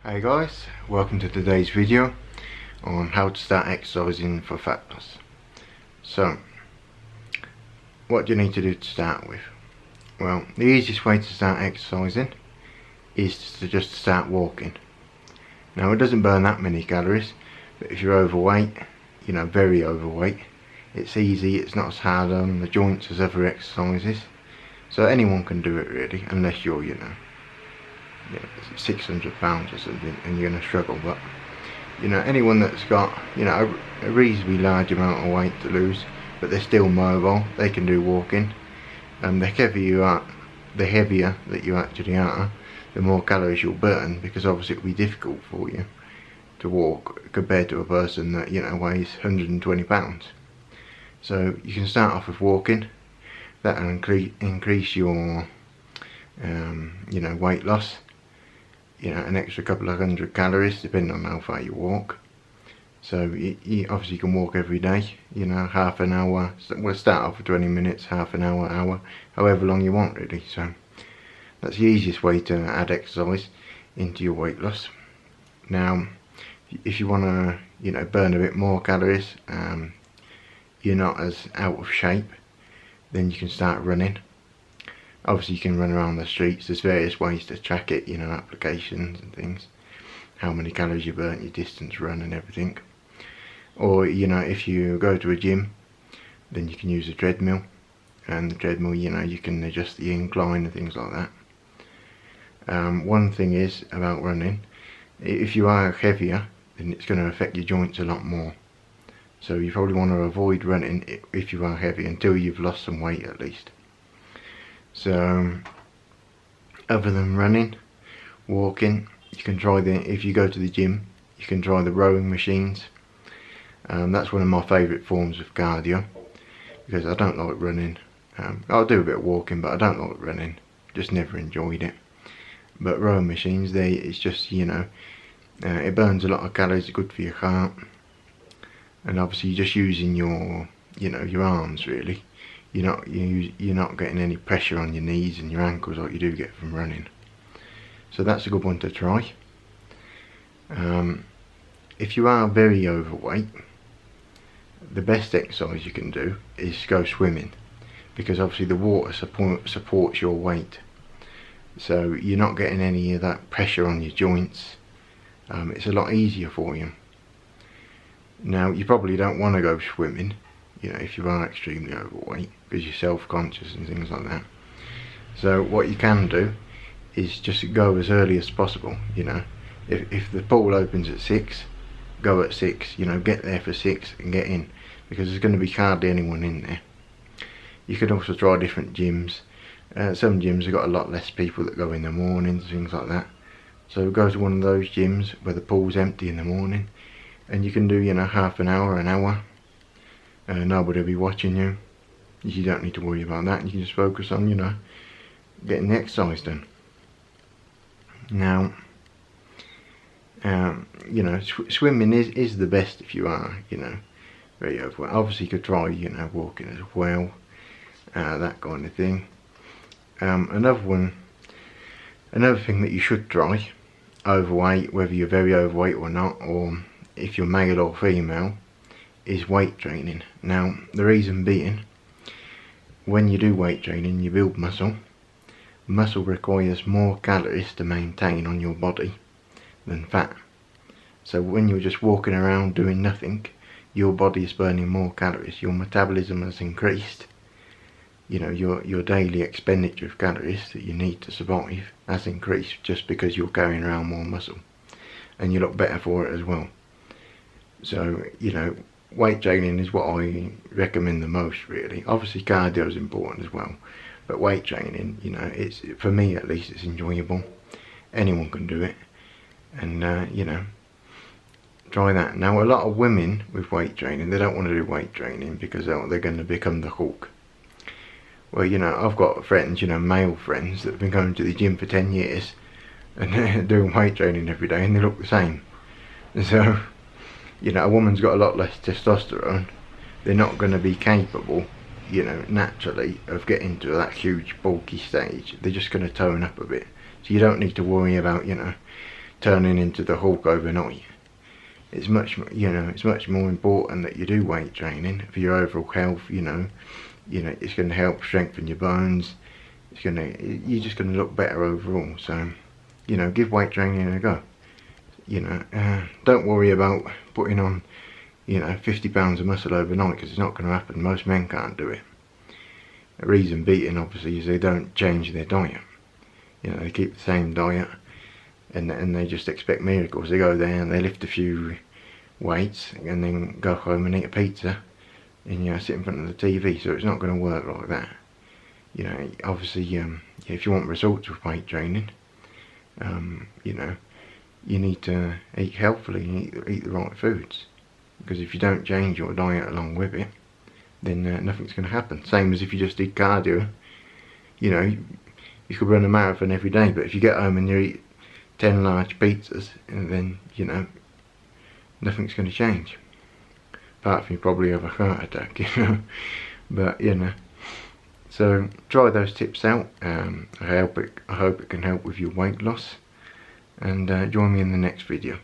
Hi guys, welcome to today's video on how to start exercising for fat loss. So, what do you need to do to start with? Well, the easiest way to start exercising is to just start walking. Now, it doesn't burn that many calories, but if you're overweight, very overweight, it's easy, it's not as hard on the joints as other exercises. So anyone can do it really, unless you're 600 pounds or something and you're going to struggle. But anyone that's got a reasonably large amount of weight to lose but they're still mobile, they can do walking. The heavier that you actually are, the more calories you'll burn, because obviously it'll be difficult for you to walk compared to a person that weighs 120 pounds. So you can start off with walking. That'll increase your weight loss, an extra couple of 100 calories depending on how far you walk. So you obviously can walk every day, half an hour. We'll start off with 20 minutes, half an hour, however long you want really. So that's the easiest way to add exercise into your weight loss. Now if you want to burn a bit more calories, you're not as out of shape, then you can start running. Obviously you can run around the streets. There's various ways to track it, applications and things, how many calories you burnt, your distance run and everything. Or if you go to a gym, then you can use a treadmill, and the treadmill, you can adjust the incline and things like that. One thing is about running, if you are heavier, then it's going to affect your joints a lot more. So you probably want to avoid running if you are heavy until you've lost some weight at least. So other than running, walking, you can try if you go to the gym, you can try the rowing machines. That's one of my favourite forms of cardio, because I don't like running. I'll do a bit of walking, but I don't like running, just never enjoyed it. But rowing machines, it's just it burns a lot of calories, it's good for your heart. And obviously you're just using your your arms really. You're not getting any pressure on your knees and your ankles like you do get from running. So that's a good one to try. If you are very overweight, the best exercise you can do is go swimming, because obviously the water supports your weight. So you're not getting any of that pressure on your joints. It's a lot easier for you. Now you probably don't want to go swimming, if you are extremely overweight, because you're self-conscious and things like that. So what you can do is just go as early as possible. If the pool opens at 6, go at 6. Get there for 6 and get in, because there's going to be hardly anyone in there. You can also try different gyms. Some gyms have got a lot less people that go in the mornings, things like that. So go to one of those gyms where the pool's empty in the morning, and you can do half an hour. Nobody will be watching you. You don't need to worry about that. You can just focus on getting the exercise done. Now swimming is the best if you are very overweight. Obviously you could try walking as well, that kind of thing. Another thing that you should try, overweight, whether you're very overweight or not, or if you're male or female, is weight training. Now the reason being, when you do weight training, you build muscle. Muscle requires more calories to maintain on your body than fat. So when you're just walking around doing nothing, your body is burning more calories. Your metabolism has increased. Your daily expenditure of calories that you need to survive has increased, just because you're carrying around more muscle, and you look better for it as well. So weight training is what I recommend the most really. Obviously cardio is important as well, but weight training, it's, for me at least, it's enjoyable. Anyone can do it, and try that. Now a lot of women with weight training, they don't want to do weight training because they're going to become the Hulk. Well, I've got friends, male friends, that have been going to the gym for 10 years and they're doing weight training every day and they look the same. So a woman's got a lot less testosterone. They're not going to be capable, naturally, of getting to that huge bulky stage. They're just going to tone up a bit. So you don't need to worry about, turning into the Hulk overnight. It's much, it's much more important that you do weight training for your overall health. It's going to help strengthen your bones. You're just going to look better overall. So, give weight training a go. Don't worry about putting on, 50 pounds of muscle overnight, because it's not going to happen. Most men can't do it. The reason being, obviously, is they don't change their diet. They keep the same diet, and they just expect miracles. They go there and they lift a few weights and then go home and eat a pizza and sit in front of the TV. So it's not going to work like that. Obviously, if you want results with weight training, you need to eat healthily and eat the right foods. Because if you don't change your diet along with it, then nothing's going to happen. Same as if you just did cardio. You could run a marathon every day, but if you get home and you eat 10 large pizzas, and then nothing's going to change, apart from you probably have a heart attack. But so try those tips out. I hope it can help with your weight loss, and join me in the next video.